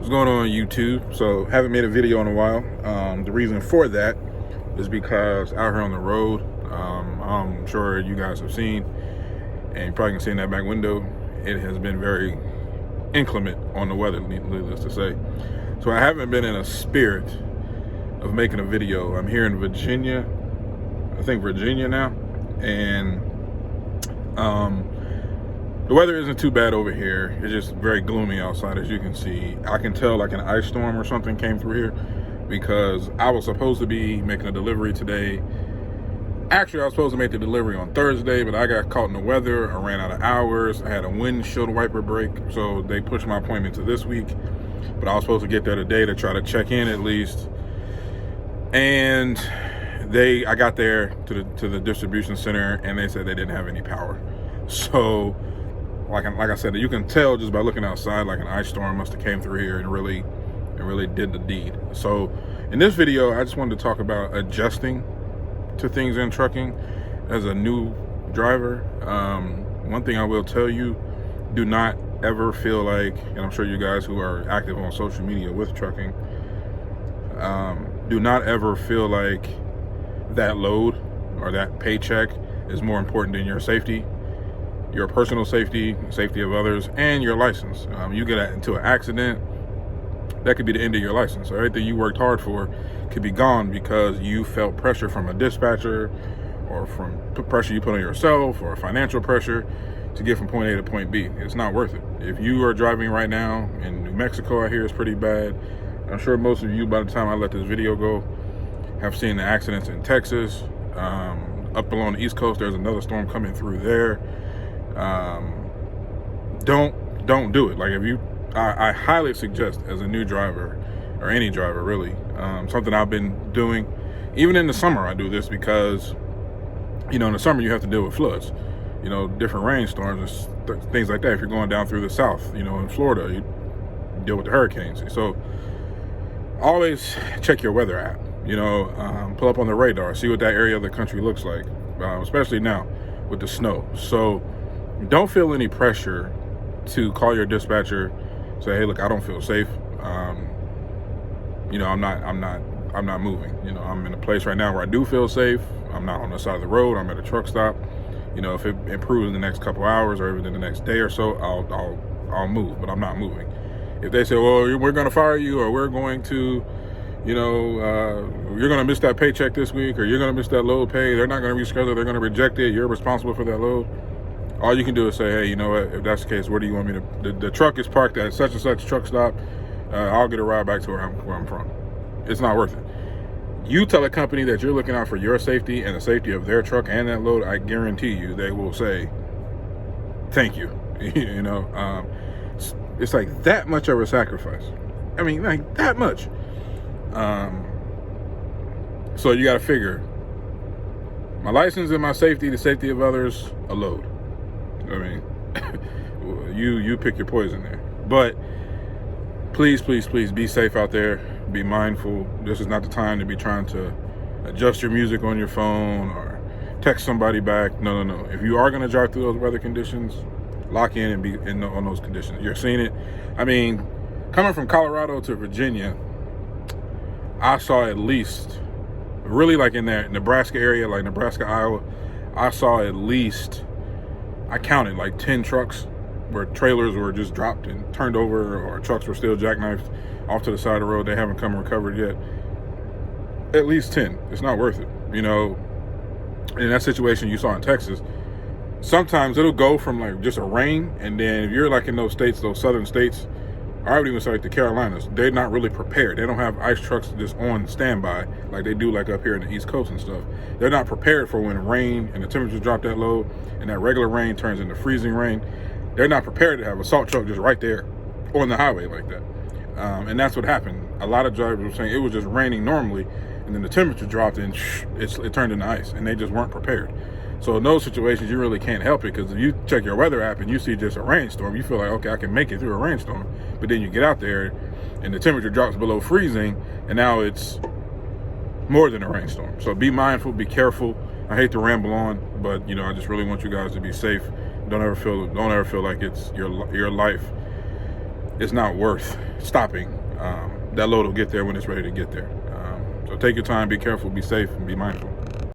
What's going on YouTube? So haven't made a video in a while. The reason for that is because out here on the road, I'm sure you guys have seen, and you probably can see in that back window, it has been very inclement on the weather, needless to say. So I haven't been in a spirit of making a video. I'm here in Virginia, I think Virginia now, and the weather isn't too bad over here. It's just very gloomy outside, as you can see. I can tell like an ice storm or something came through here because I was supposed to be making a delivery today. Actually, I was supposed to make the delivery on Thursday, but I got caught in the weather. I ran out of hours. I had a windshield wiper break, so they pushed my appointment to this week. But I was supposed to get there today to try to check in at least. And I got there to the distribution center, and they said they didn't have any power. So like I said, you can tell just by looking outside, like an ice storm must have came through here and really did the deed. So in this video, I just wanted to talk about adjusting to things in trucking as a new driver. One thing I will tell you, do not ever feel like, and I'm sure you guys who are active on social media with trucking, do not ever feel like that load or that paycheck is more important than your safety, your personal safety, safety of others, and your license. You get into an accident, that could be the end of your license. So everything you worked hard for could be gone because you felt pressure from a dispatcher, or from pressure you put on yourself, or financial pressure to get from point A to point B. It's not worth it. If you are driving right now in New Mexico, I hear it's pretty bad. I'm sure most of you, by the time I let this video go, have seen the accidents in Texas. Up along the East Coast, there's another storm coming through there. Don't do it. Like, if you, I highly suggest, as a new driver, or any driver really, something I've been doing, even in the summer I do this because, you know, in the summer you have to deal with floods, you know, different rainstorms and things like that. If you're going down through the South, you know, in Florida, you deal with the hurricanes. So always check your weather app, you know, pull up on the radar, see what that area of the country looks like, especially now with the snow. So don't feel any pressure to call your dispatcher, say, hey, look, I don't feel safe. You know, I'm not moving. You know, I'm in a place right now where I do feel safe. I'm not on the side of the road. I'm at a truck stop. You know, if it improves in the next couple hours or even in the next day or so, I'll move, but I'm not moving. If they say, well, we're going to fire you, or we're going to, you know, you're going to miss that paycheck this week, or you're going to miss that load pay, they're not going to reschedule, they're going to reject it, you're responsible for that load. All you can do is say, hey, you know what, if that's the case, where do you want me to, the truck is parked at such and such truck stop, I'll get a ride back to where I'm from. It's not worth it. You tell a company that you're looking out for your safety and the safety of their truck and that load, I guarantee you they will say, thank you. You know, it's like that much of a sacrifice. I mean, like that much. So you got to figure, my license and my safety, the safety of others, a load. I mean, you pick your poison there. But please be safe out there. Be mindful. This is not the time to be trying to adjust your music on your phone or text somebody back. No. If you are going to drive through those weather conditions, lock in and be on those conditions. You're seeing it. I mean, coming from Colorado to Virginia, I saw at least, really like in that Nebraska area, like Nebraska, Iowa, I saw at least, I counted like 10 trucks where trailers were just dropped and turned over, or trucks were still jackknifed off to the side of the road. They haven't come recovered yet. At least 10. It's not worth it. You know, in that situation you saw in Texas, sometimes it'll go from like just a rain, and then if you're like in those states, those southern states, I would even say like the Carolinas, they're not really prepared. They don't have ice trucks just on standby like they do like up here in the East Coast and stuff. They're not prepared for when rain and the temperatures drop that low and that regular rain turns into freezing rain. They're not prepared to have a salt truck just right there on the highway like that. And that's what happened. A lot of drivers were saying it was just raining normally, and then the temperature dropped and it turned into ice, and they just weren't prepared. So in those situations, you really can't help it, because if you check your weather app and you see just a rainstorm, you feel like, okay, I can make it through a rainstorm. But then you get out there and the temperature drops below freezing, and now it's more than a rainstorm. So be mindful, be careful. I hate to ramble on, but you know, I just really want you guys to be safe. Don't ever feel like it's your life it's not worth stopping. That load will get there when it's ready to get there. So take your time, be careful, be safe, and be mindful.